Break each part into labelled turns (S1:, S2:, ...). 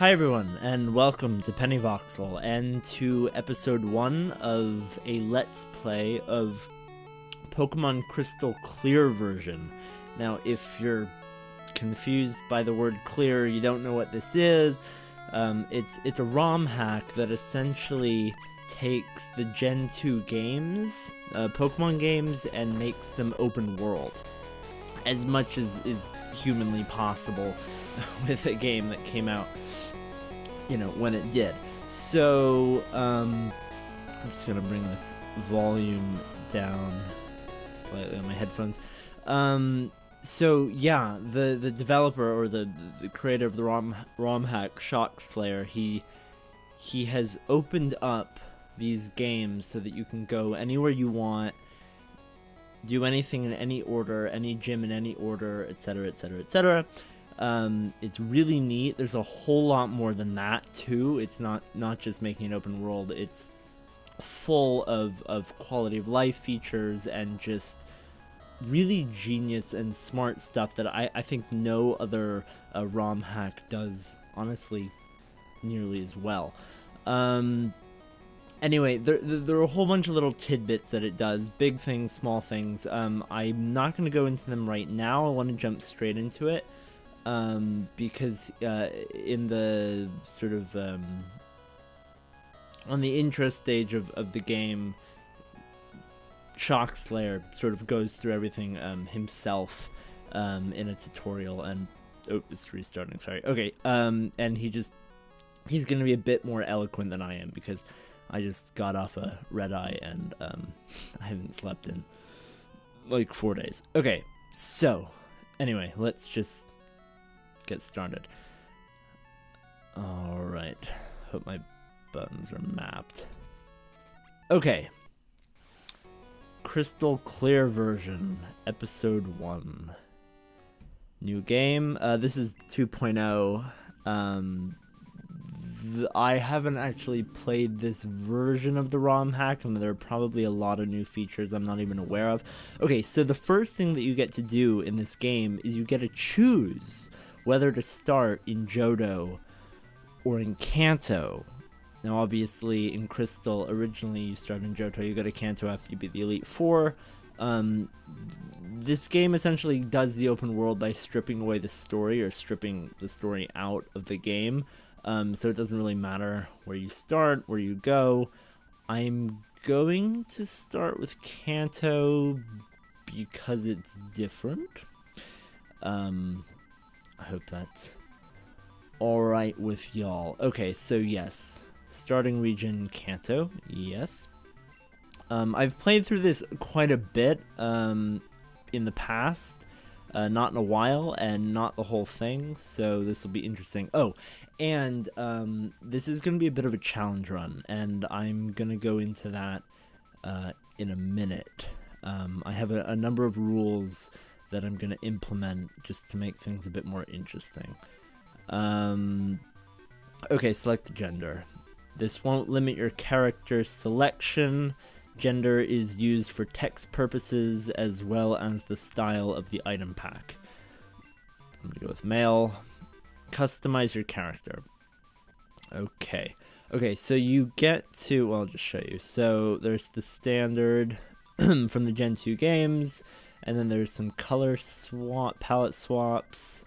S1: Hi everyone, and welcome to Penny Voxel, and to episode 1 of a Let's Play of Pokemon Crystal Clear version. Now, if you're confused by the word clear, you don't know what this is, it's a ROM hack that essentially takes the Gen 2 games, Pokemon games, and makes them open world. As much as is humanly possible with a game that came out, when it did. So, I'm just gonna bring this volume down slightly on my headphones. So yeah, the developer, or the creator of the ROM hack, Shockslayer, he has opened up these games so that you can go anywhere you want, do anything in any order, any gym in any order, etc., etc., etc. It's really neat. There's a whole lot more than that too. It's not just making an open world. It's full of quality of life features and just really genius and smart stuff that I think no other ROM hack does, honestly, nearly as well. Anyway, there are a whole bunch of little tidbits that it does, big things, small things. I'm not going to go into them right now. I want to jump straight into it. Because in the sort of on the intro stage of the game, Shockslayer sort of goes through everything himself in a tutorial, and it's restarting, sorry. Okay, and he's gonna be a bit more eloquent than I am, because I just got off a red eye and I haven't slept in like 4 days. Okay, so anyway, let's just get started. Alright, hope my buttons are mapped. Okay, Crystal Clear version, episode 1. New game. This is 2.0. I haven't actually played this version of the ROM hack, and there are probably a lot of new features I'm not even aware of. Okay, so the first thing that you get to do in this game is you get to choose whether to start in Johto or in Kanto. Now, obviously, in Crystal, originally you start in Johto, you go to Kanto after you beat the Elite Four. This game essentially does the open world by stripping away the story, or stripping the story out of the game. So it doesn't really matter where you start, where you go. I'm going to start with Kanto because it's different. I hope that's alright with y'all. Okay, so yes, starting region Kanto, yes. I've played through this quite a bit in the past, not in a while, and not the whole thing, so this will be interesting. Oh, and this is going to be a bit of a challenge run, and I'm going to go into that in a minute. I have a number of rules that I'm going to implement just to make things a bit more interesting. Okay, select the gender. This won't limit your character selection. Gender is used for text purposes as well as the style of the item pack. I'm going to go with male. Customize your character. Okay, so you get to, well, I'll just show you. So there's the standard from the Gen 2 games, and then there's some color palette swaps,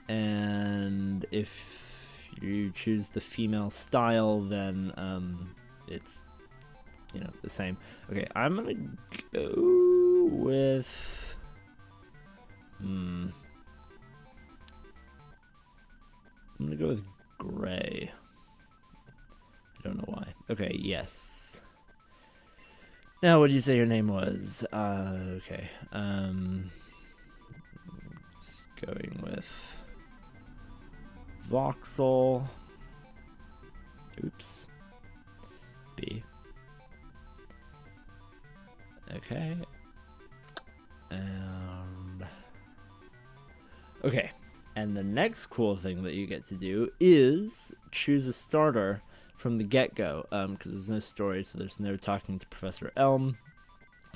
S1: and if you choose the female style, then it's the same. Okay, I'm gonna go with I'm gonna go with gray. I don't know why. Okay, yes. Now, what did you say your name was? Okay. Just going with Voxel. Oops. B. Okay. And okay. And the next cool thing that you get to do is choose a starter from the get-go, because there's no story, so there's no talking to Professor Elm,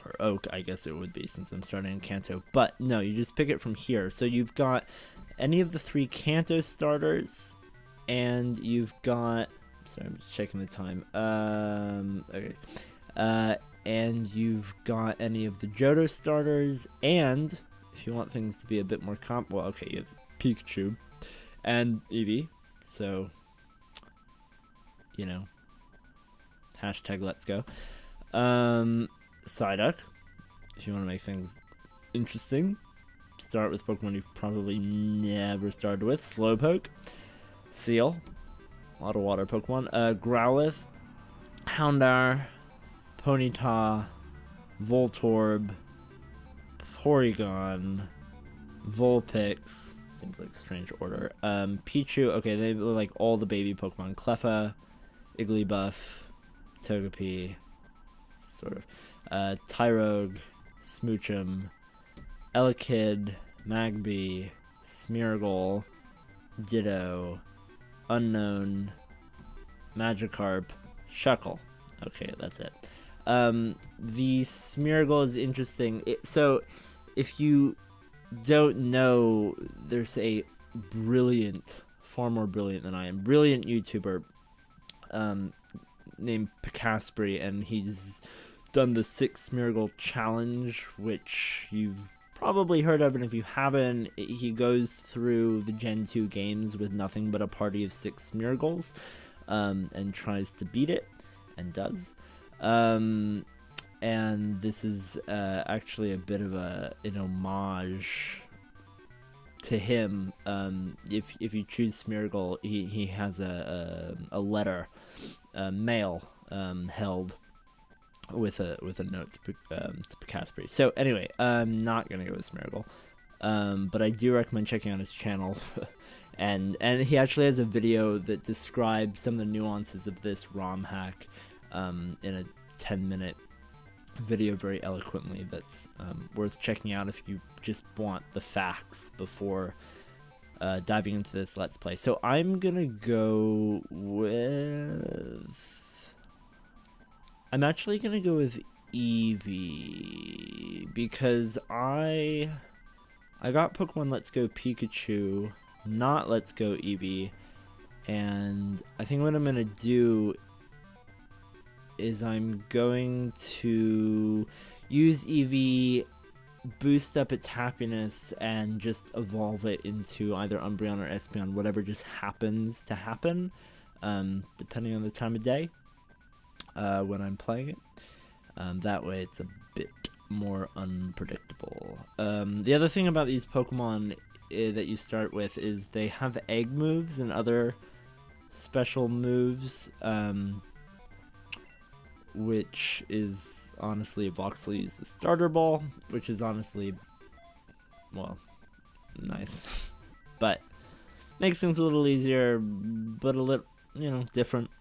S1: or Oak, I guess it would be, since I'm starting in Kanto, but no, you just pick it from here. So you've got any of the 3 Kanto starters, and you've got, sorry, I'm just checking the time. Okay. And you've got any of the Johto starters, and if you want things to be a bit more well, okay, you have Pikachu and Eevee, so, you know, hashtag let's go. Psyduck, if you want to make things interesting, start with Pokemon you've probably never started with. Slowpoke, Seal, a lot of water Pokemon, Growlithe, Houndour, Ponyta, Voltorb, Porygon, Vulpix, seems like a strange order, Pichu, okay, they look like all the baby Pokemon, Cleffa, Igglybuff, Togepi, sort of, Tyrogue, Smoochum, Elekid, Magby, Smeargle, Ditto, Unknown, Magikarp, Shuckle. Okay, that's it. The Smeargle is interesting. So, if you don't know, there's a brilliant, far more brilliant than I am, brilliant YouTuber named Pikachu, and he's done the 6 Smeargle challenge, which you've probably heard of, and if you haven't, he goes through the Gen 2 games with nothing but a party of 6 Smeargles, and tries to beat it, and does. And this is actually a bit of an homage to him. If you choose Smeargle, he has a letter, mail, held with a note to Pikachu. So anyway, I'm not gonna go with Smeargle, but I do recommend checking out his channel, and he actually has a video that describes some of the nuances of this ROM hack in a 10-minute video very eloquently. That's worth checking out if you just want the facts before diving into this Let's Play. So I'm gonna go with, I'm actually gonna go with Eevee, because I got Pokemon Let's Go Pikachu, not Let's Go Eevee, and I think what I'm gonna do is I'm going to use Eevee, boost up its happiness, and just evolve it into either Umbreon or Espeon, whatever just happens to happen, depending on the time of day when I'm playing it. That way it's a bit more unpredictable. The other thing about these Pokemon that you start with is they have egg moves and other special moves, which is honestly, Voxel used the starter ball, which is honestly, well, nice, but makes things a little easier, but a little, you know, different.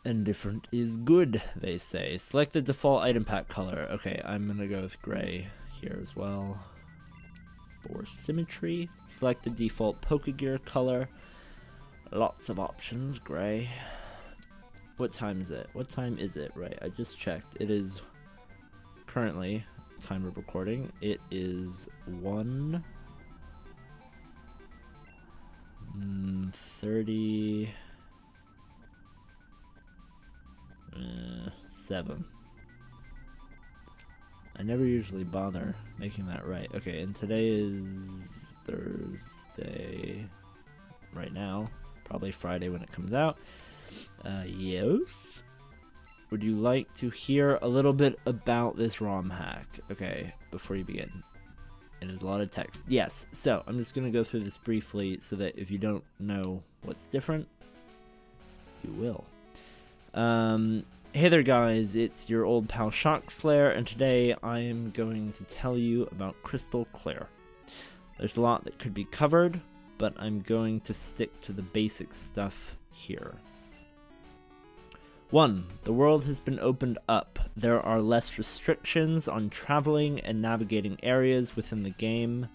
S1: And different is good, they say. Select the default item pack color. Okay, I'm gonna go with gray here as well for symmetry. Select the default Pokegear color. Lots of options, gray. What time is it? What time is it? Right, I just checked. It is currently, time of recording, it is 1:37. I never usually bother making that right. Okay, and today is Thursday right now. Probably Friday when it comes out. Yes. Would you like to hear a little bit about this ROM hack? Okay, before you begin. It is a lot of text. Yes, so I'm just going to go through this briefly so that if you don't know what's different, you will. Hey there guys, it's your old pal Shock Slayer, and today I am going to tell you about Crystal Clear. There's a lot that could be covered, but I'm going to stick to the basic stuff here. 1. The world has been opened up. There are less restrictions on traveling and navigating areas within the game.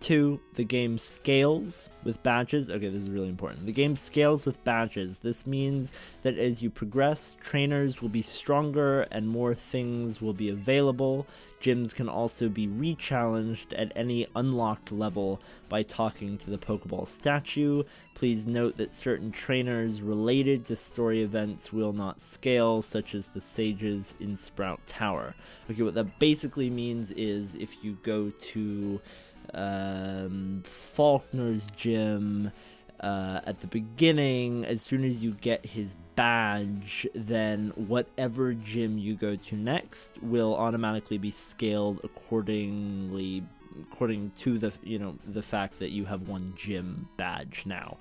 S1: 2. The game scales with badges. Okay, this is really important. The game scales with badges. This means that as you progress, trainers will be stronger and more things will be available. gyms can also be re-challenged at any unlocked level by talking to the Pokeball statue. Please note that certain trainers related to story events will not scale, such as the sages in Sprout Tower. Okay, what that basically means is if you go to Faulkner's gym at the beginning, as soon as you get his badge, then whatever gym you go to next will automatically be scaled according to the fact that you have one gym badge now.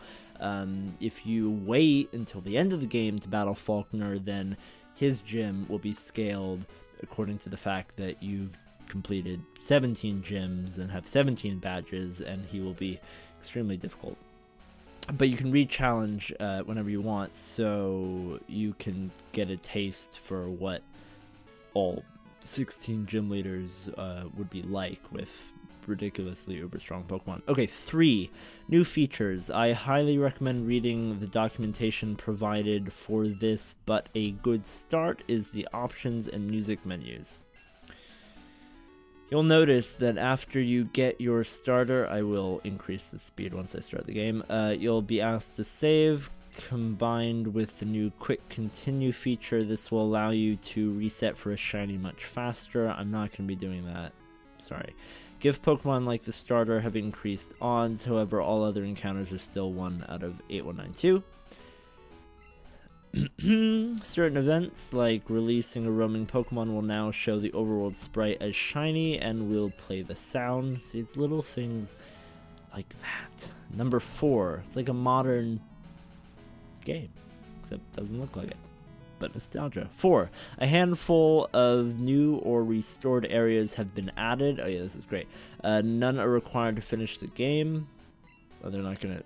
S1: If you wait until the end of the game to battle Faulkner, then his gym will be scaled according to the fact that you've completed 17 gyms and have 17 badges, and he will be extremely difficult. But you can re-challenge whenever you want, so you can get a taste for what all 16 gym leaders would be like with ridiculously uber strong Pokemon. Okay, 3 new features. I highly recommend reading the documentation provided for this, but a good start is the options and music menus. You'll notice that after you get your starter, I will increase the speed once I start the game, you'll be asked to save. Combined with the new quick continue feature, this will allow you to reset for a shiny much faster. I'm not going to be doing that, sorry. Gift Pokemon like the starter have increased odds, however all other encounters are still 1 out of 8192. Certain events, like releasing a roaming Pokemon, will now show the overworld sprite as shiny and will play the sound. See, it's little things like that. Number 4, it's like a modern game, except it doesn't look like it, but nostalgia. 4, a handful of new or restored areas have been added. Oh yeah, this is great. None are required to finish the game. Oh, they're not gonna...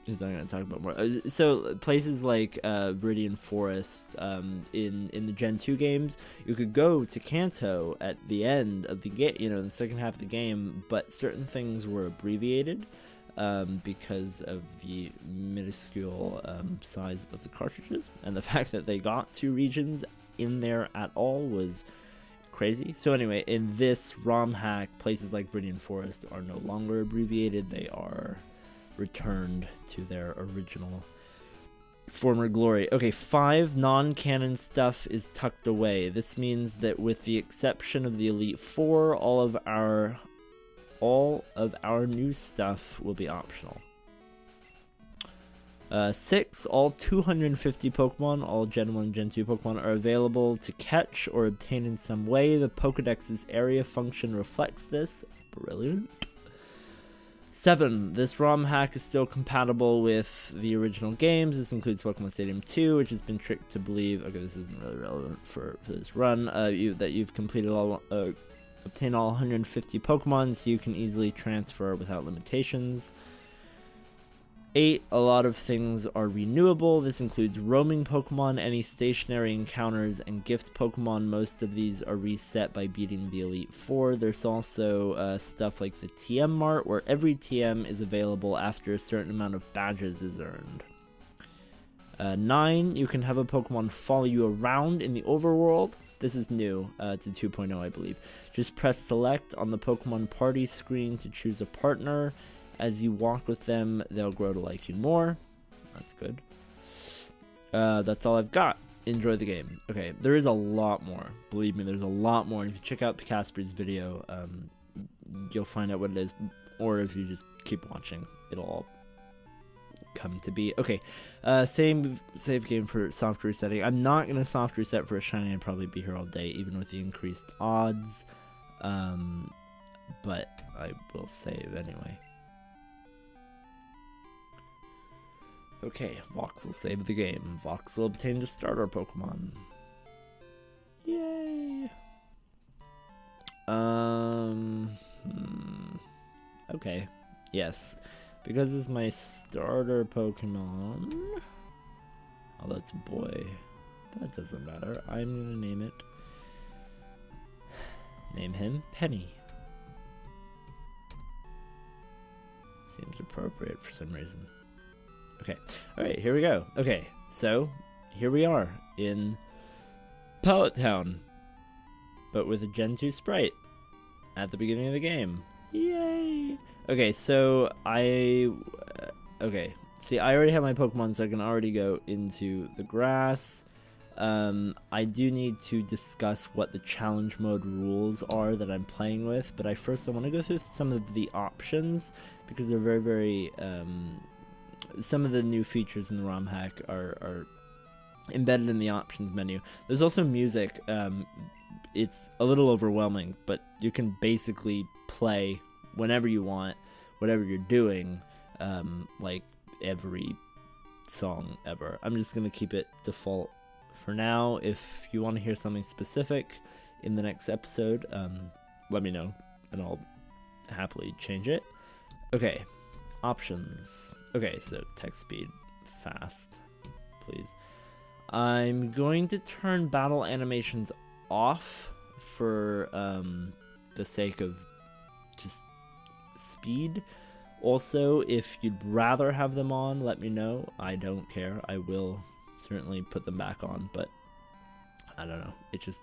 S1: He's not going to talk about more. So places like Viridian Forest in the Gen 2 games, you could go to Kanto at the end of the game, the second half of the game, but certain things were abbreviated because of the minuscule size of the cartridges, and the fact that they got 2 regions in there at all was crazy. So anyway, in this ROM hack, places like Viridian Forest are no longer abbreviated. They are returned to their original former glory. Okay, 5, non-canon stuff is tucked away. This means that with the exception of the Elite Four, all of our new stuff will be optional. 6, all 250 Pokemon, all Gen 1 and Gen 2 Pokemon, are available to catch or obtain in some way. The Pokedex's area function reflects this. Brilliant. 7, this ROM hack is still compatible with the original games. This includes Pokemon Stadium 2, which has been tricked to believe, okay, this isn't really relevant for this run, that you've completed obtained all 150 Pokemon, so you can easily transfer without limitations. 8, a lot of things are renewable. This includes roaming Pokemon, any stationary encounters, and gift Pokemon. Most of these are reset by beating the Elite Four. There's also stuff like the TM Mart, where every TM is available after a certain amount of badges is earned. 9, you can have a Pokemon follow you around in the overworld. This is new to 2.0, I believe. Just press select on the Pokemon party screen to choose a partner. As you walk with them, they'll grow to like you more. That's good. That's all I've got. Enjoy the game. Okay, there is a lot more. Believe me, there's a lot more. And if you check out Casper's video, you'll find out what it is. Or if you just keep watching, it'll all come to be. Okay, same save game for soft resetting. I'm not going to soft reset for a shiny. I'd probably be here all day, even with the increased odds. But I will save anyway. Okay, Voxel saved the game. Voxel obtained a starter Pokemon. Yay! Okay, yes. Because it's my starter Pokemon. Oh, that's a boy. That doesn't matter. I'm gonna name it. Name him Penny. Seems appropriate for some reason. Okay, alright, here we go. Okay, so here we are in Pallet Town, but with a Gen 2 sprite. at the beginning of the game. Yay! Okay, so okay. See, I already have my Pokemon, so I can already go into the grass. I do need to discuss what the challenge mode rules are that I'm playing with, but I want to go through some of the options, because they're very, very, some of the new features in the ROM hack are embedded in the options menu. There's also music. It's a little overwhelming, but you can basically play whenever you want, whatever you're doing, like every song ever. I'm just going to keep it default for now. If you want to hear something specific in the next episode, let me know and I'll happily change it. Okay, options. Okay, so text speed, fast, please. I'm going to turn battle animations off for the sake of just speed. Also, if you'd rather have them on, let me know. I don't care. I will certainly put them back on, but I don't know. It just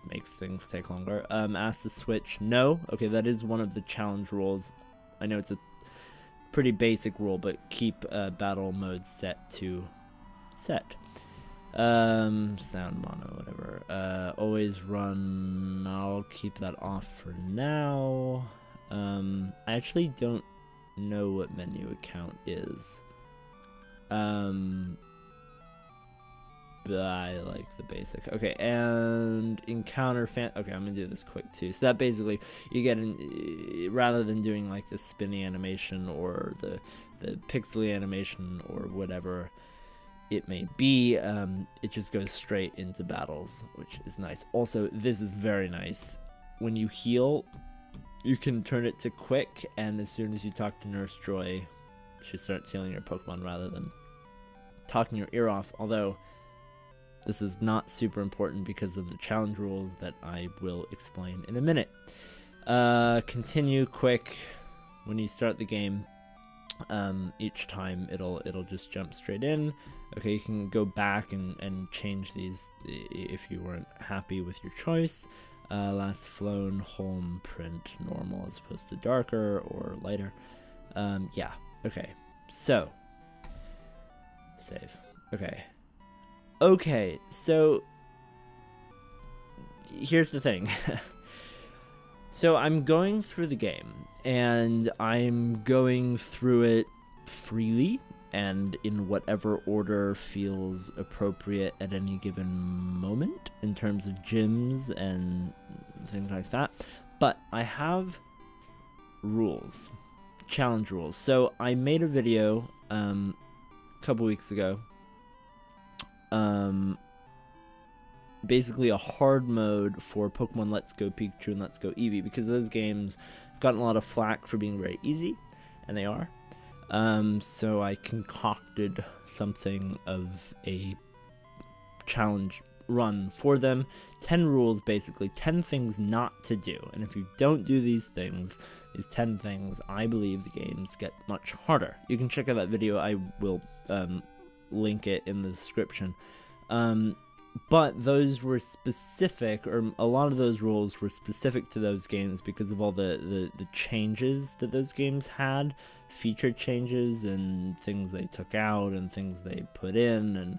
S1: makes things take longer. Ask to switch. No. Okay, that is one of the challenge rules. I know it's a pretty basic rule, but keep battle mode set to set. Sound mono, whatever. Always run. I'll keep that off for now. I actually don't know what menu account is. But I like the basic. Okay, and encounter fan. Okay, I'm gonna do this quick too. So that basically you get rather than doing like the spinny animation or the pixely animation or whatever it may be, it just goes straight into battles, which is nice. Also, this is very nice. When you heal, you can turn it to quick, and as soon as you talk to Nurse Joy, she starts healing your Pokemon rather than talking your ear off. Although this is not super important because of the challenge rules that I will explain in a minute. Continue quick. When you start the game, each time it'll just jump straight in. Okay, you can go back and change these if you weren't happy with your choice. Last flown home print normal as opposed to darker or lighter. Yeah, okay, so save. Okay, so here's the thing. So I'm going through the game, and I'm going through it freely and in whatever order feels appropriate at any given moment in terms of gyms and things like that. But I have rules, challenge rules. So I made a video a couple weeks ago, basically a hard mode for Pokemon Let's Go Pikachu and Let's Go Eevee, because those games have gotten a lot of flack for being very easy, and they are. So I concocted something of a challenge run for them. 10 rules, basically 10 things not to do, and if you don't do these things, these 10 things, I believe the games get much harder. You can check out that video. I will link it in the description. But those were specific, or a lot of those rules were specific to those games because of all the changes that those games had, feature changes and things they took out and things they put in and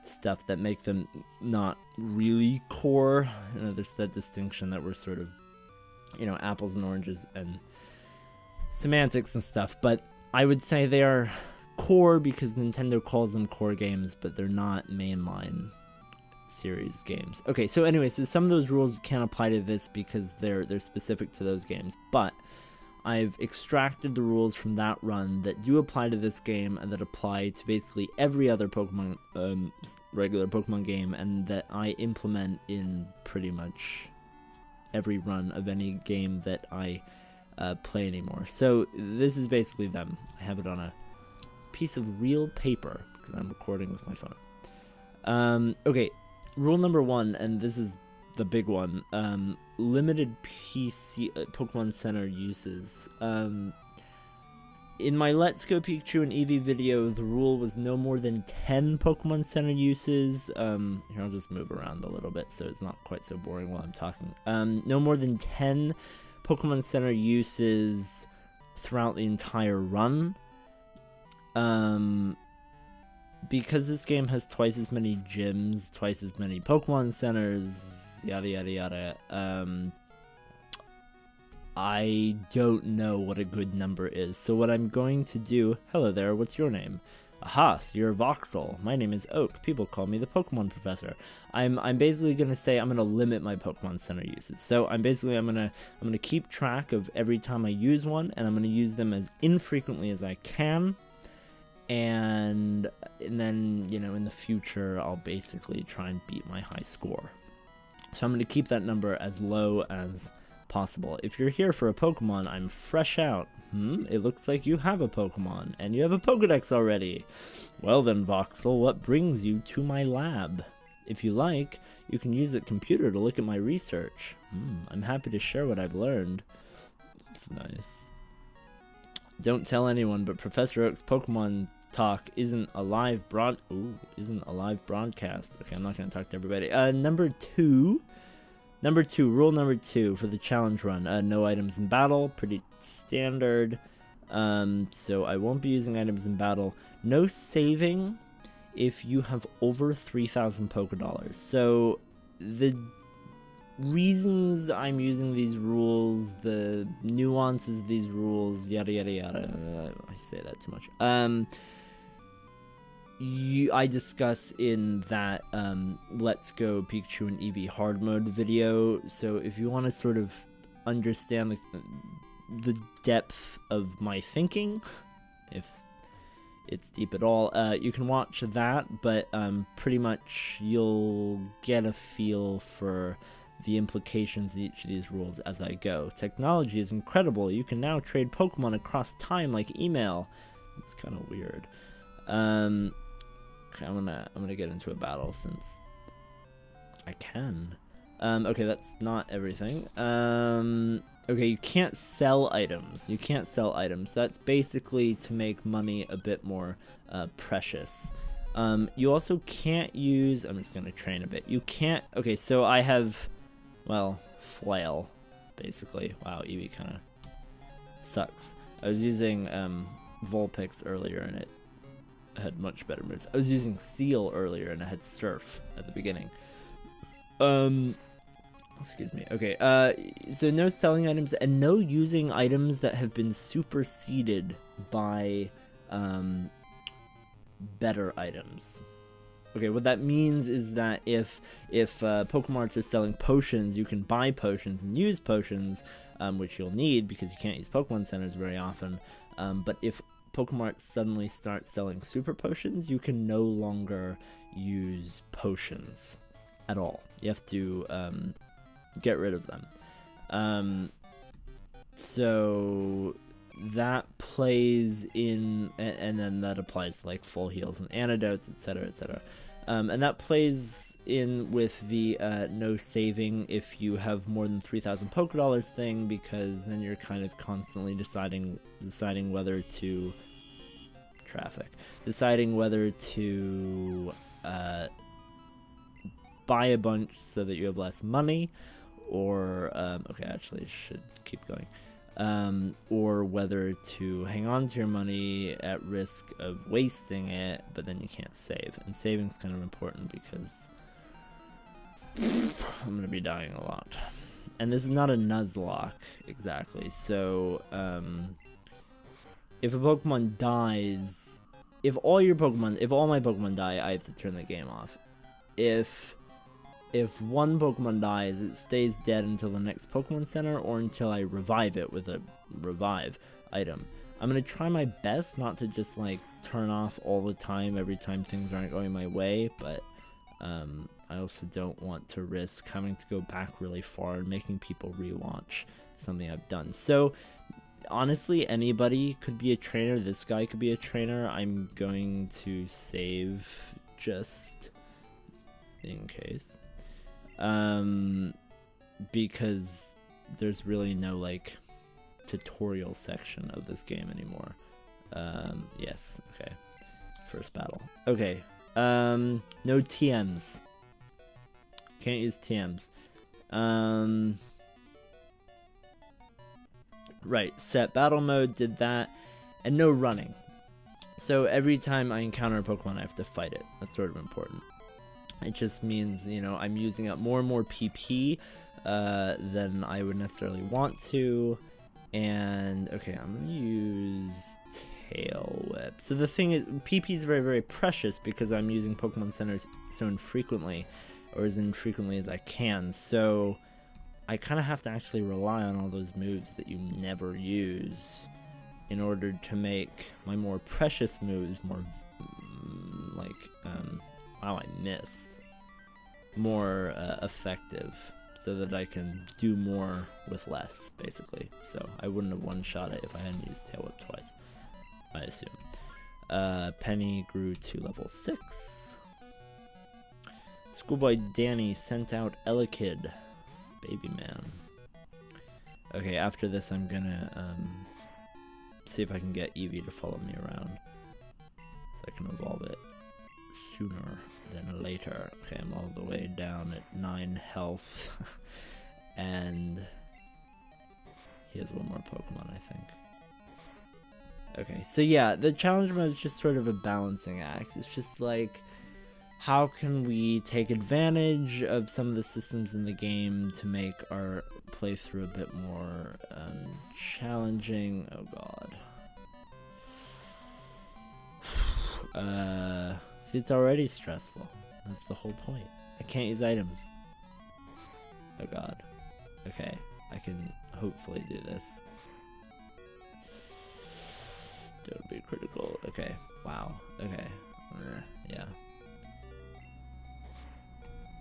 S1: stuff that make them not really core. You know, there's that distinction that we're sort of, you know, apples and oranges and semantics and stuff, but I would say they are core because Nintendo calls them core games, but they're not mainline series games. Okay, so anyway, so some of those rules can't apply to this because they're specific to those games, but I've extracted the rules from that run that do apply to this game and that apply to basically every other Pokemon, regular Pokemon game, and that I implement in pretty much every run of any game that I play anymore. So this is basically them. I have it on a piece of real paper because I'm recording with my phone. Okay, rule number 1, and this is the big one, limited PC Pokemon Center uses. In my Let's Go Pikachu and Eevee video, the rule was no more than 10 Pokemon Center uses. Here, I'll just move around a little bit so it's not quite so boring while I'm talking. No more than 10 Pokemon Center uses throughout the entire run. Because this game has twice as many gyms, twice as many Pokemon Centers, yada yada yada, I don't know what a good number is. So what I'm going to do... Hello there, what's your name? Aha, so you're Voxel. My name is Oak. People call me the Pokemon Professor. I'm basically gonna say I'm gonna limit my Pokemon Center uses. So I'm gonna keep track of every time I use one, and I'm gonna use them as infrequently as I can. And then, you know, in the future, I'll basically try and beat my high score. So I'm gonna keep that number as low as possible. If you're here for a Pokemon, I'm fresh out. It looks like you have a Pokemon, and you have a Pokedex already. Well then, Voxel, what brings you to my lab? If you like, you can use the computer to look at my research. I'm happy to share what I've learned. That's nice. Don't tell anyone, but Professor Oak's Pokemon talk isn't a live broadcast. Okay, I'm not gonna talk to everybody. Rule number two for the challenge run. No items in battle, pretty standard. So I won't be using items in battle. No saving if you have over 3,000 Pokédollars. So the reasons I'm using these rules, the nuances of these rules, yada yada yada. I say that too much. I discuss in that Let's Go Pikachu and Eevee hard mode video. So if you want to sort of understand the depth of my thinking, if it's deep at all, you can watch that, but pretty much you'll get a feel for the implications of each of these rules as I go. Technology is incredible. You can now trade Pokemon across time like email. It's kind of weird. Okay, I'm gonna get into a battle since I can. Okay, that's not everything. Okay, you can't sell items. That's basically to make money a bit more precious. You also can't use... I'm just gonna train a bit. You can't... Okay, so I have... Well, Flail, basically. Wow, Eevee kind of sucks. I was using Vulpix earlier and it had much better moves. I was using Seal earlier and I had Surf at the beginning. Excuse me. Okay, so no selling items and no using items that have been superseded by better items. Okay, what that means is that if Pokemarts are selling potions, you can buy potions and use potions, which you'll need because you can't use Pokemon Centers very often. But if Pokemarts suddenly start selling super potions, you can no longer use potions at all. You have to get rid of them. So that plays in, and then that applies to like full heals and antidotes, etc., etc. And that plays in with the no saving if you have more than 3,000 Pokédollars thing, because then you're kind of constantly deciding whether to buy a bunch so that you have less money, or okay, actually I should keep going. Or whether to hang on to your money at risk of wasting it, but then you can't save. And saving's kind of important because I'm gonna be dying a lot. And this is not a Nuzlocke exactly, so if a Pokemon dies, if all my Pokemon die, I have to turn the game off. If one Pokemon dies, it stays dead until the next Pokemon Center or until I revive it with a revive item. I'm going to try my best not to just like turn off all the time every time things aren't going my way, but I also don't want to risk having to go back really far and making people rewatch something I've done. So honestly, anybody could be a trainer. This guy could be a trainer. I'm going to save just in case. Because there's really no like tutorial section of this game anymore. Yes, okay. First battle. Okay. No TMs. Can't use TMs. Right, set battle mode, did that. And no running. So every time I encounter a Pokemon, I have to fight it. That's sort of important. It just means, you know, I'm using up more and more PP than I would necessarily want to. And, okay, I'm going to use Tail Whip. So the thing is, PP is very, very precious because I'm using Pokemon Centers so infrequently, or as infrequently as I can. So I kind of have to actually rely on all those moves that you never use in order to make my more precious moves more, wow, I missed, more effective, so that I can do more with less, basically. So I wouldn't have one-shot it if I hadn't used Tail Whip twice, I assume. Penny grew to level 6. Schoolboy Danny sent out Elekid, baby man. Okay, after this I'm gonna see if I can get Eevee to follow me around, so I can evolve it sooner than later. Okay, I'm all the way down at 9 health, and he has one more Pokemon, I think. Okay, so yeah, the challenge mode is just sort of a balancing act. It's just like, how can we take advantage of some of the systems in the game to make our playthrough a bit more challenging? Oh god. See, it's already stressful. That's the whole point. I can't use items. Oh god. Okay, I can hopefully do this. Don't be critical. Okay, wow. Okay, yeah.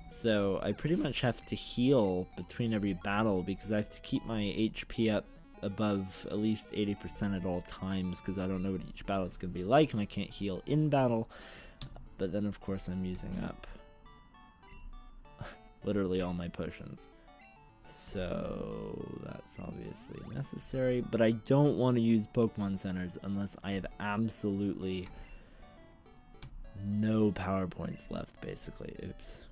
S1: So I pretty much have to heal between every battle because I have to keep my HP up above at least 80% at all times, because I don't know what each battle is going to be like, and I can't heal in battle. But then of course I'm using up literally all my potions, so that's obviously necessary. But I don't want to use Pokemon Centers unless I have absolutely no power points left, basically. Oops.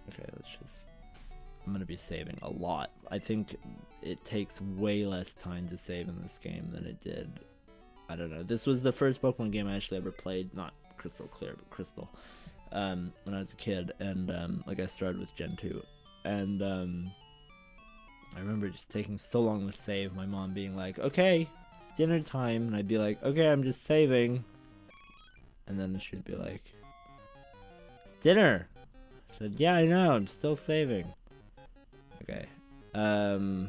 S1: Okay, I'm gonna be saving a lot. I think it takes way less time to save in this game than it did, I don't know. This was the first Pokemon game I actually ever played, not Crystal Clear, but Crystal, when I was a kid, and like I started with Gen 2, and I remember just taking so long to save, my mom being like, okay, it's dinner time, and I'd be like, okay, I'm just saving, and then she'd be like, it's dinner. I said, yeah, I know, I'm still saving. Okay. Oh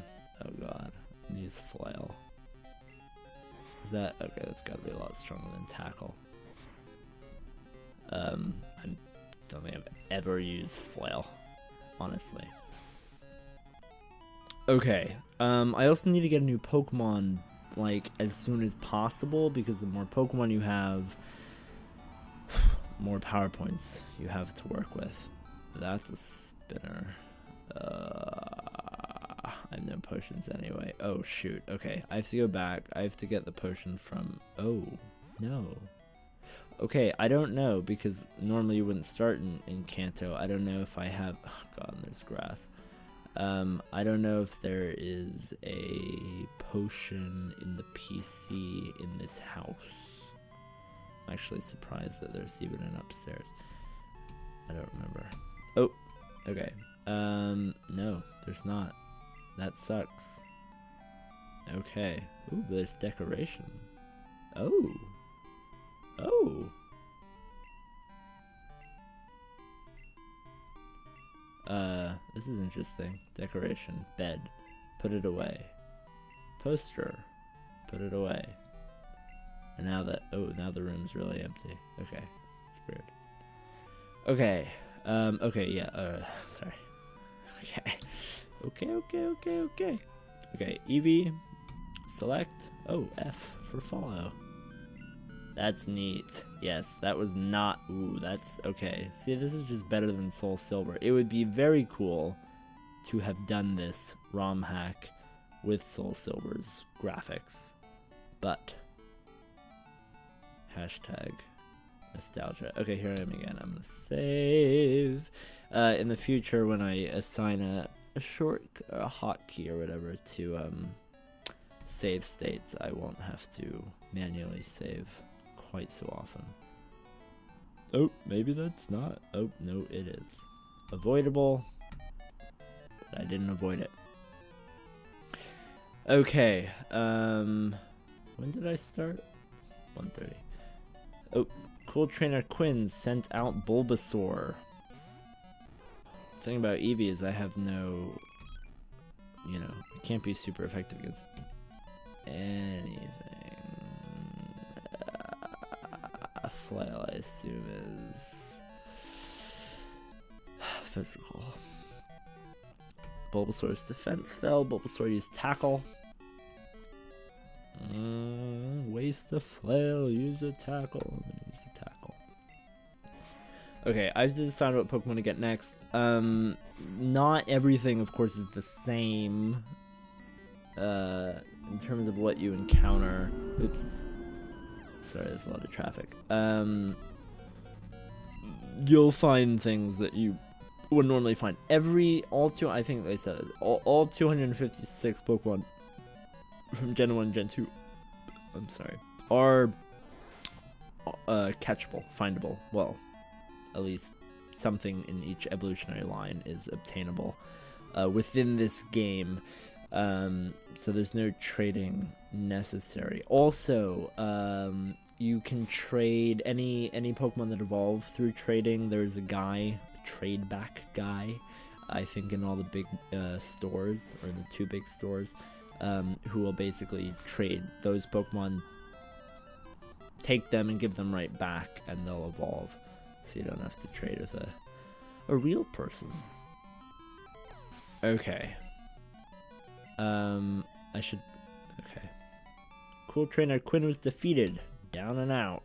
S1: god. Use Flail. Is that okay? That's gotta be a lot stronger than Tackle. I don't think I've ever used Flail, honestly. Okay. I also need to get a new Pokemon, like, as soon as possible, because the more Pokemon you have, more power points you have to work with. That's a spinner. I have no potions anyway. Oh shoot. Okay, I have to go back. I have to get the potion from... Oh, no. Okay, I don't know, because normally you wouldn't start in Kanto. I don't know if I have... Oh god, there's grass. I don't know if there is a potion in the PC in this house. I'm actually surprised that there's even an upstairs. I don't remember. Oh, okay. No, there's not. That sucks. Okay. Ooh, there's decoration. Oh. Oh. This is interesting. Decoration. Bed. Put it away. Poster. Put it away. And now that, oh, now the room's really empty. Okay. It's weird. Okay. Okay, yeah, sorry. Okay. Okay. Okay, Eevee. Select. Oh, F for follow. That's neat. Yes, that was not... Ooh, that's... Okay. See, this is just better than Soul Silver. It would be very cool to have done this ROM hack with Soul Silver's graphics. But Hashtag nostalgia. Okay, here I am again. I'm gonna save. In the future, when I assign a hotkey or whatever to save states, I won't have to manually save quite so often. Oh, maybe that's not. Oh, no, it is. Avoidable. But I didn't avoid it. Okay, when did I start? 1:30. Oh, Cool Trainer Quinn sent out Bulbasaur. The thing about Eevee is I have no, you know, it can't be super effective against anything. Flail, I assume, is physical. Bulbasaur's defense fell. Bulbasaur used tackle. Waste a flail, use a tackle. I'm gonna use a tackle. Okay, I've decided what Pokemon to get next. Not everything, of course, is the same in terms of what you encounter. Oops. Sorry, there's a lot of traffic. You'll find things that you would normally find. I think they said all 256 Pokemon from Gen 1 and Gen 2, I'm sorry, are catchable, findable. Well, at least something in each evolutionary line is obtainable within this game. So there's no trading necessary. Also, you can trade any Pokemon that evolve through trading. There's a guy, a trade back guy, I think in all the big stores, or the 2 big stores, who will basically trade those Pokemon, take them and give them right back, and they'll evolve. So you don't have to trade with a real person. Okay. Okay. Cool Trainer Quinn was defeated. Down and out.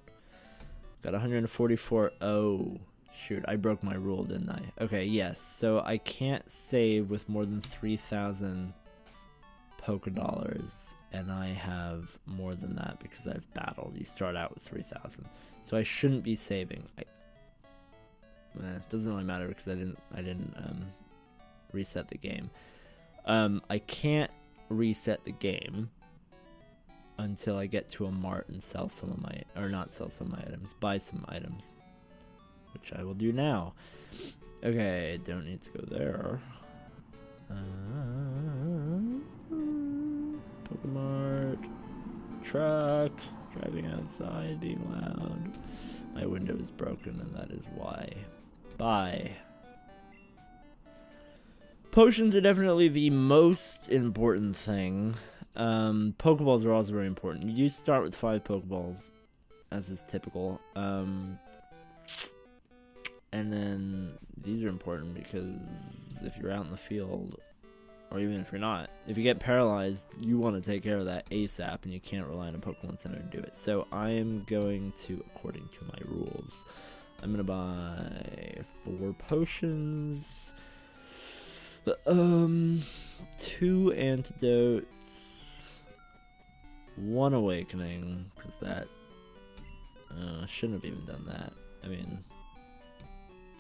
S1: Got 144. Oh, shoot. I broke my rule, didn't I? Okay, yes. So I can't save with more than 3,000 Pokedollars. And I have more than that because I've battled. You start out with 3,000. So I shouldn't be saving. It doesn't really matter because I didn't reset the game. I can't reset the game until I get to a mart and sell some of my, or not sell some of my items, buy some items, which I will do now. Okay, don't need to go there. Pokemart, truck, driving outside, being loud. My window is broken and that is why. Bye. Potions are definitely the most important thing. Pokeballs are also very important. You do start with 5 Pokeballs, as is typical. And then these are important because if you're out in the field, or even if you're not, if you get paralyzed, you want to take care of that ASAP, and you can't rely on a Pokemon Center to do it. So I am going to, according to my rules, I'm going to buy 4 potions. 2 antidotes, 1 awakening, because that shouldn't have even done that. I mean,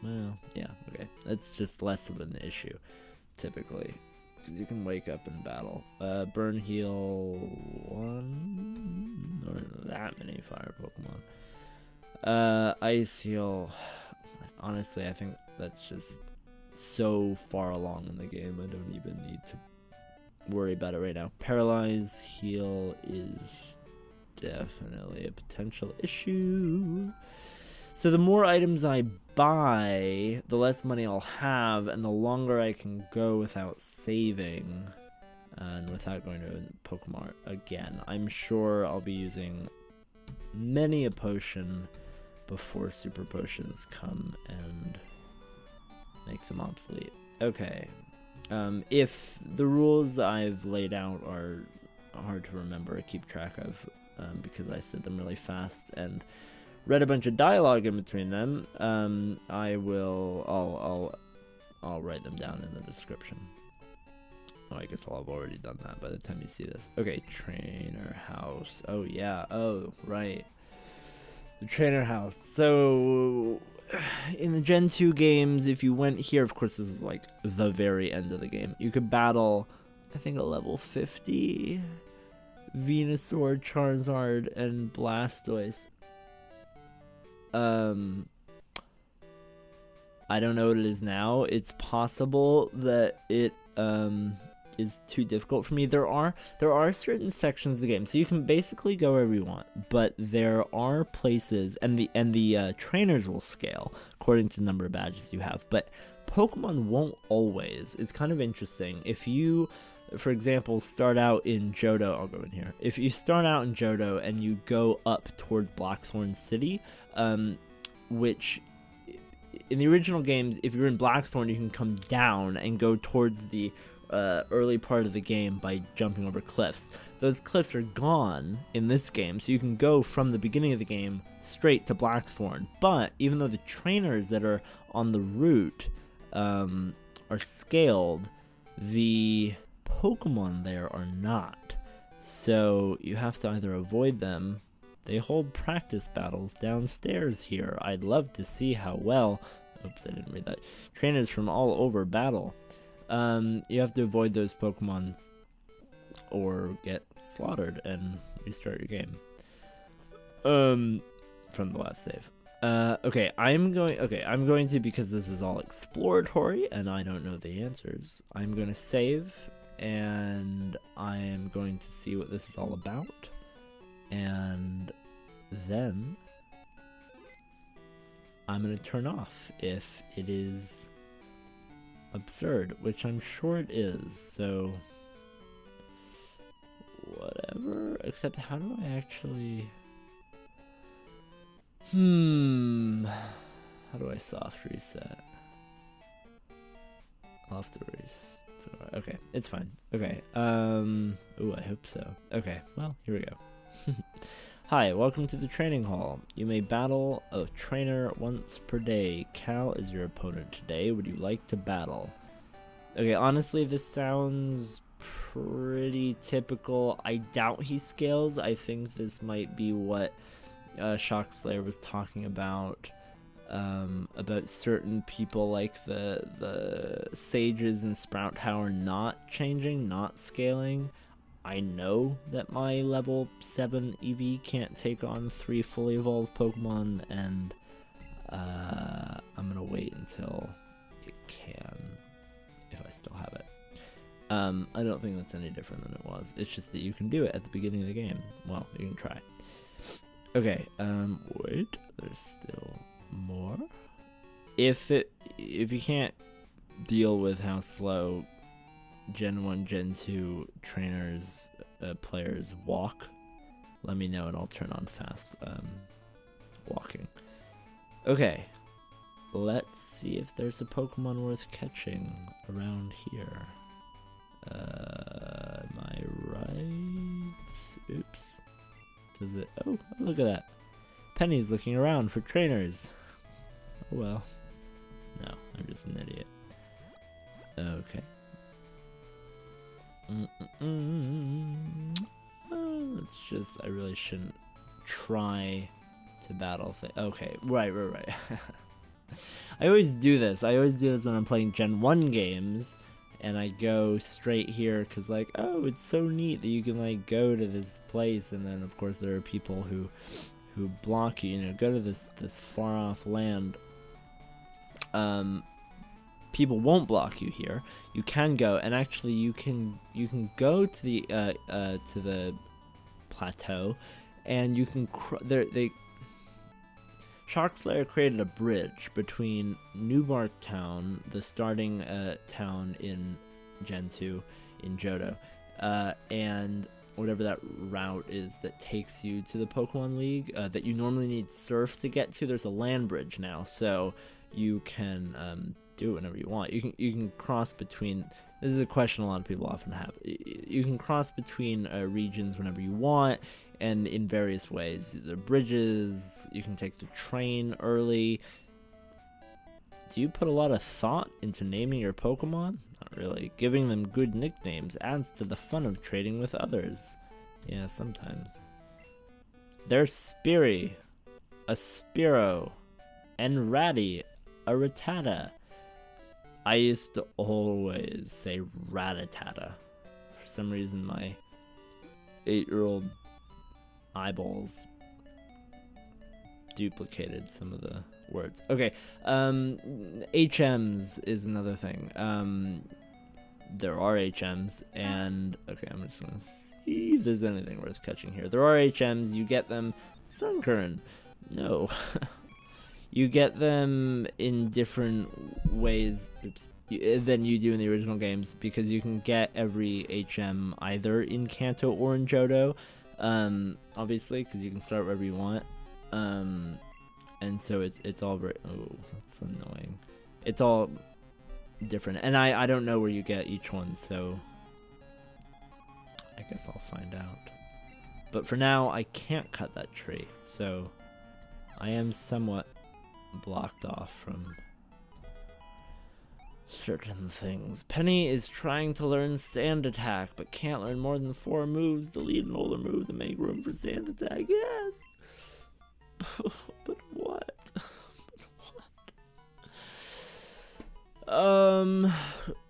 S1: well, yeah, okay. That's just less of an issue, typically, because you can wake up in battle. Burn heal 1, or that many fire Pokemon. Ice heal, honestly, I think that's just so far along in the game, I don't even need to worry about it right now. Paralyze heal is definitely a potential issue. So the more items I buy, the less money I'll have, and the longer I can go without saving and without going to a Pokemon again. I'm sure I'll be using many a potion before super potions come and make them obsolete. Okay. If the rules I've laid out are hard to remember or keep track of, because I said them really fast and read a bunch of dialogue in between them, I'll write them down in the description. Oh, I guess I'll have already done that by the time you see this. Okay, trainer house. Oh yeah. Oh right. The trainer house. So, in the Gen 2 games, if you went here, of course, this is like the very end of the game. You could battle, I think, a level 50 Venusaur, Charizard, and Blastoise. I don't know what it is now. It's possible that it is too difficult for me. There are certain sections of the game, so you can basically go wherever you want, but there are places, and the trainers will scale according to the number of badges you have, but Pokemon won't always. It's kind of interesting. If you, for example, start out in Johto, I'll go in here. If you start out in Johto and you go up towards Blackthorn City, which in the original games, if you're in Blackthorn, you can come down and go towards the early part of the game by jumping over cliffs. Those cliffs are gone in this game, so you can go from the beginning of the game straight to Blackthorn. But even though the trainers that are on the route are scaled, the Pokemon there are not. So you have to either avoid them. They hold practice battles downstairs here. I'd love to see how well, oops, I didn't read that, trainers from all over battle. You have to avoid those Pokemon or get slaughtered and restart your game. From the last save. Okay, I'm going to, because this is all exploratory and I don't know the answers, I'm going to save and I am going to see what this is all about. And then I'm going to turn off if it is absurd, which I'm sure it is, so whatever. Except, how do I actually... How do I soft reset? I'll have to restart. Okay, it's fine. Okay, ooh, I hope so. Okay, well, here we go. Hi, welcome to the training hall. You may battle a trainer once per day. Cal is your opponent today. Would you like to battle? Okay, honestly, this sounds pretty typical. I doubt he scales. I think this might be what Shock Slayer was talking about certain people like the sages in Sprout Tower not changing, not scaling. I know that my level 7 Eevee can't take on 3 fully evolved Pokemon, and I'm gonna wait until it can, if I still have it. I don't think that's any different than it was. It's just that you can do it at the beginning of the game. Well, you can try. Okay, wait, there's still more. If you can't deal with how slow Gen 1, Gen 2 trainers, players walk, let me know and I'll turn on fast walking. Okay, let's see if there's a Pokemon worth catching around here. Am I right? Oops. Does it? Oh, look at that. Penny's looking around for trainers. Oh well. No, I'm just an idiot. Okay. It's just, I really shouldn't try to battle okay, right. I always do this when I'm playing Gen 1 games, and I go straight here because, like, oh, it's so neat that you can, like, go to this place, and then of course there are people who block you, go to this far off land. People won't block you here. You can go, and actually you can go to the plateau, and you can Shark Slayer created a bridge between Newbark Town, the starting town in Gen 2 in Johto, and whatever that route is that takes you to the Pokemon League that you normally need Surf to get to. There's a land bridge now, so you can do it whenever you want. You can cross between. This is a question a lot of people often have. You can cross between regions whenever you want, and in various ways. The bridges, you can take the train early. Do you put a lot of thought into naming your Pokemon? Not really. Giving them good nicknames adds to the fun of trading with others. Yeah, sometimes. There's Speary. a Spearow, and Ratty, a Rattata. I used to always say Rattata. For some reason, my 8-year-old eyeballs duplicated some of the words. Okay, HMs is another thing. There are HMs, and okay, I'm just gonna see if there's anything worth catching here. There are HMs, you get them. Sunkern, no. You get them in different ways than you do in the original games, because you can get every HM either in Kanto or in Johto, obviously, because you can start wherever you want. And so it's all very, oh, that's annoying. It's all different, and I don't know where you get each one, so I guess I'll find out. But for now, I can't cut that tree, so I am somewhat blocked off from certain things. Penny is trying to learn Sand Attack, but can't learn more than 4 moves. Delete an older move to make room for Sand Attack. Yes! But what?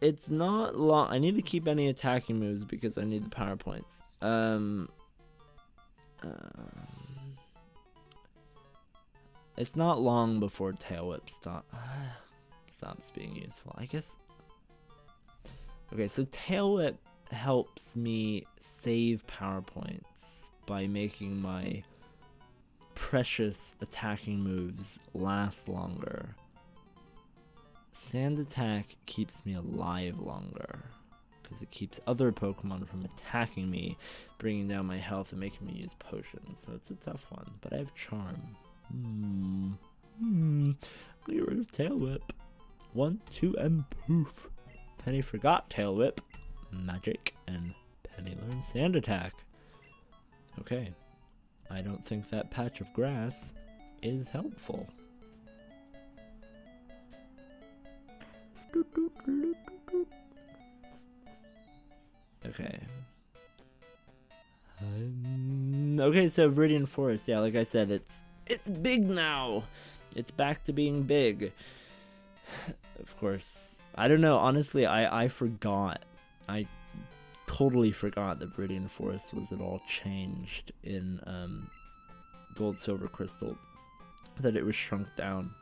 S1: It's not long. I need to keep any attacking moves because I need the power points. It's not long before Tail Whip stops being useful, I guess. Okay, so Tail Whip helps me save power points by making my precious attacking moves last longer. Sand Attack keeps me alive longer because it keeps other Pokemon from attacking me, bringing down my health and making me use potions. So it's a tough one, but I have Charm. Get rid of Tail Whip. 1, 2, and poof. Penny forgot Tail Whip, magic, and Penny learned Sand Attack. Okay. I don't think that patch of grass is helpful. Okay. Okay, so Viridian Forest, yeah, like I said, it's big now. It's back to being big. Of course, I don't know. Honestly, I forgot. I totally forgot that Viridian Forest was at all changed in Gold, Silver, Crystal. That it was shrunk down.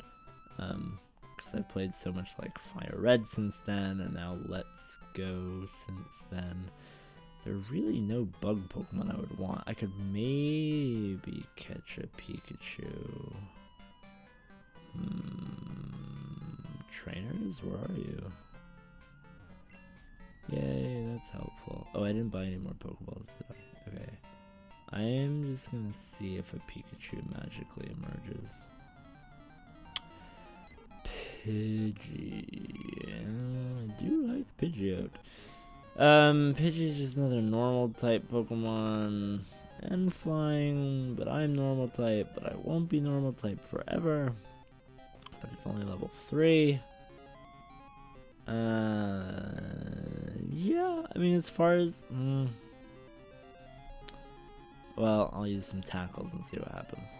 S1: Because I've played so much like Fire Red since then, and now Let's Go since then. There are really no bug Pokemon I would want. I could maybe catch a Pikachu. Trainers, where are you? Yay, that's helpful. Oh, I didn't buy any more Pokeballs, did I? Okay. I am just gonna see if a Pikachu magically emerges. Pidgey. I do like Pidgeot. Pidgey's just another normal type Pokemon. And flying, but I'm normal type, but I won't be normal type forever. But it's only level 3. Yeah, I mean, as far as well, I'll use some tackles and see what happens.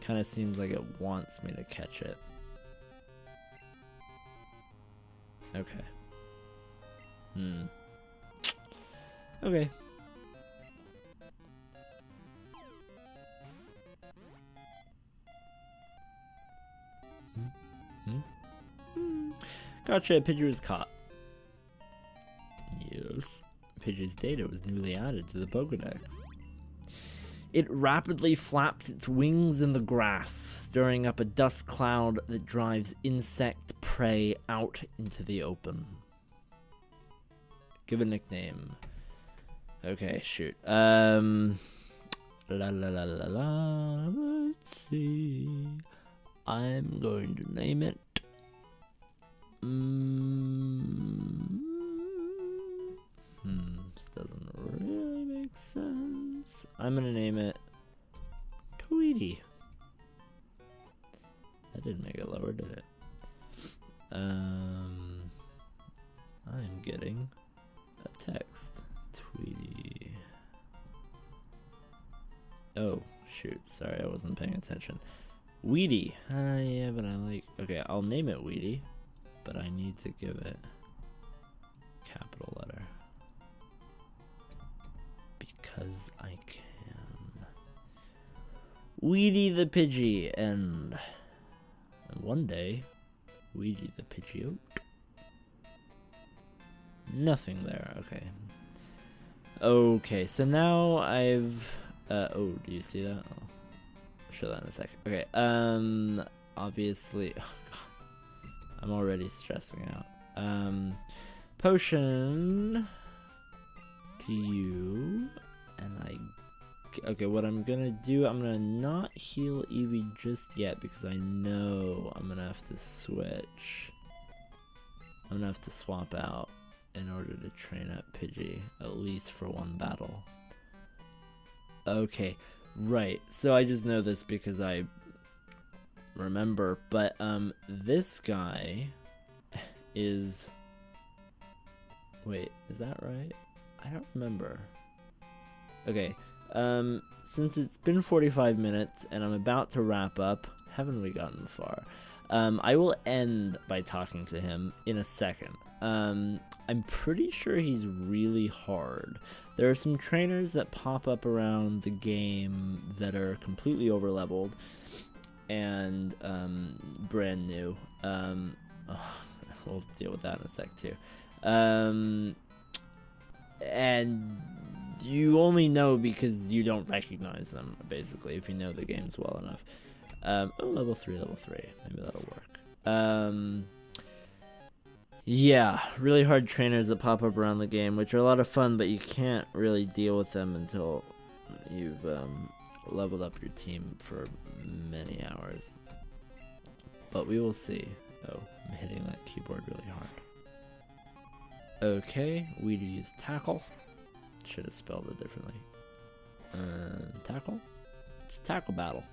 S1: Kind of seems like it wants me to catch it. Okay. Okay. Gotcha, Pidgey was caught. Yes. Pidgey's data was newly added to the Pokedex. It rapidly flaps its wings in the grass, stirring up a dust cloud that drives insect prey out into the open. Give a nickname. Okay, shoot. Let's see. I'm going to name it. This doesn't really make sense. I'm gonna name it Tweety. That didn't make it lower, did it? I'm getting a text. Tweety. Oh, shoot. Sorry, I wasn't paying attention. Weedy. Yeah, but I like... Okay, I'll name it Weedy, but I need to give it capital letter. Because I can. Weedy the Pidgey, and one day, Weedy the Pidgeot. Nothing there, okay. Okay, so now I've... oh, do you see that? I'll show that in a sec. Okay, obviously... Oh, God. I'm already stressing out. Potion to you, and okay, what I'm gonna do, I'm gonna not heal Eevee just yet because I know I'm gonna have to switch. I'm gonna have to swap out in order to train up Pidgey, at least for one battle. Okay, right, so I just know this because I remember, but this guy is... Wait, is that right? I don't remember. Okay, since it's been 45 minutes and I'm about to wrap up, haven't we gotten far? I will end by talking to him in a second. I'm pretty sure he's really hard. There are some trainers that pop up around the game that are completely overleveled and brand new. We'll deal with that in a sec too. And you only know because you don't recognize them, basically, if you know the games well enough. Oh, level 3. Maybe that'll work. Yeah, really hard trainers that pop up around the game, which are a lot of fun, but you can't really deal with them until you've leveled up your team for many hours. But we will see. Oh, I'm hitting that keyboard really hard. Okay, we use tackle. Should have spelled it differently. Tackle? It's tackle battle.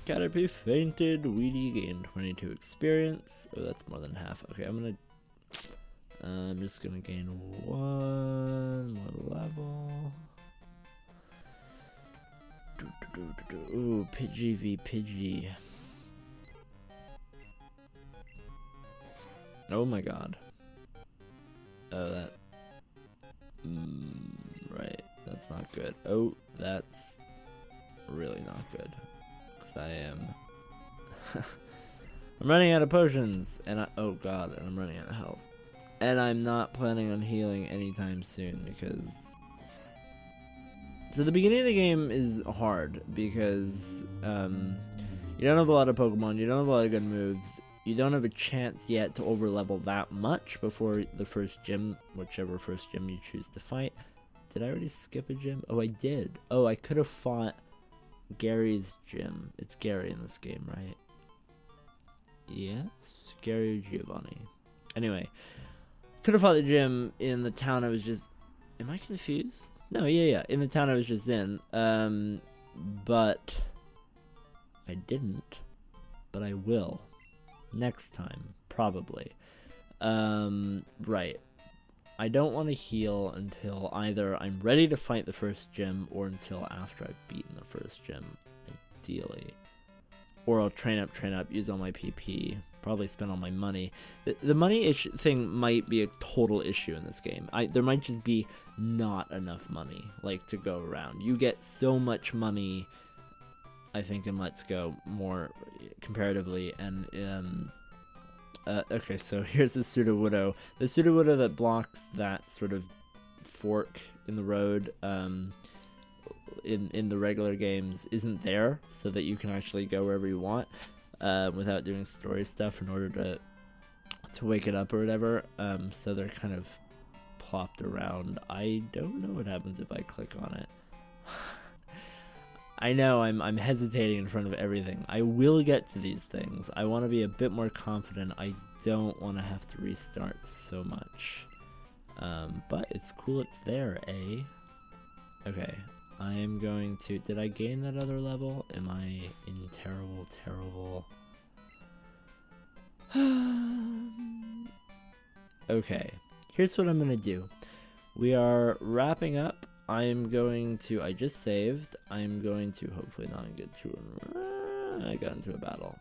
S1: Caterpie fainted. Weedy gained 22 experience. Oh, that's more than half. Okay, I'm just gonna gain one more level. Ooh, Pidgey v Pidgey. Oh my god. Oh, that... right, that's not good. Oh, that's really not good. Because I am... I'm running out of potions, and oh god, and I'm running out of health. And I'm not planning on healing anytime soon, because... So the beginning of the game is hard, because you don't have a lot of Pokemon, you don't have a lot of good moves, you don't have a chance yet to overlevel that much before the first gym, whichever first gym you choose to fight. Did I already skip a gym? Oh, I did. Oh, I could have fought Gary's gym. It's Gary in this game, right? Yes? Gary or Giovanni. Anyway, could have fought the gym in the town I was just... Am I confused? No, yeah. In the town I was just in. But I didn't. But I will. Next time, probably. Right. I don't want to heal until either I'm ready to fight the first gym or until after I've beaten the first gym, ideally. Or I'll train up, use all my PP, probably spend all my money. The money thing might be a total issue in this game. There might just be not enough money, like, to go around. You get so much money, I think, in Let's Go, more comparatively, and okay, so here's the Sudowoodo. The Sudowoodo that blocks that sort of fork in the road in the regular games isn't there, so that you can actually go wherever you want without doing story stuff in order to wake it up or whatever. So they're kind of plopped around. I don't know what happens if I click on it. I know I'm hesitating in front of everything. I will get to these things. I want to be a bit more confident. I don't want to have to restart so much. But it's cool it's there, eh? Okay, I am going to... Did I gain that other level? Am I in terrible... Okay, here's what I'm going to do. We are wrapping up I'm going to, I just saved, I'm going to hopefully not get too, I got into a battle.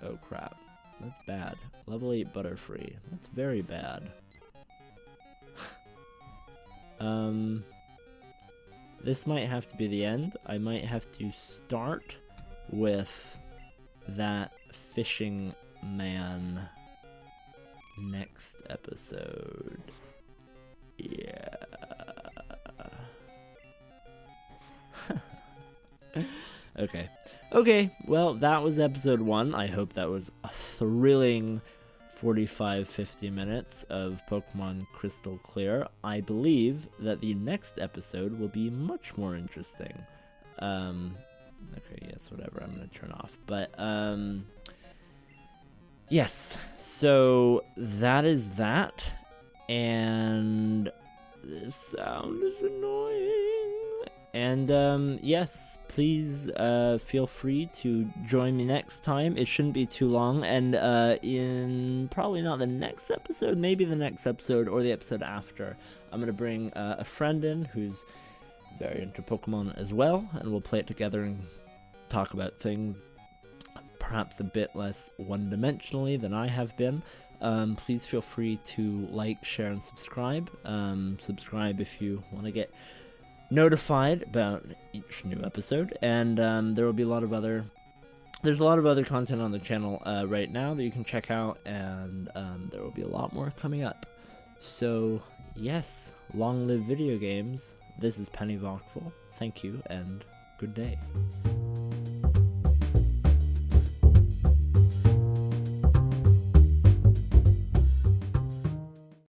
S1: Oh crap, that's bad. Level 8 Butterfree, that's very bad. This might have to be the end. I might have to start with that fishing man next episode. Yeah. Okay, well, that was episode 1. I hope that was a thrilling 45-50 minutes of Pokemon Crystal Clear. I believe that the next episode will be much more interesting. Okay, yes, whatever, I'm gonna turn off. But, yes, so that is that. And this sound is annoying. And yes, please feel free to join me next time. It shouldn't be too long, and in probably not the next episode, maybe the next episode or the episode after, I'm gonna bring a friend in who's very into Pokemon as well, and we'll play it together and talk about things perhaps a bit less one-dimensionally than I have been. Please feel free to like, share, and subscribe. Subscribe if you want to get notified about each new episode, and there will be there's a lot of other content on the channel right now that you can check out, and there will be a lot more coming up. So yes, long live video games. This is Penny Voxel. Thank you and good day.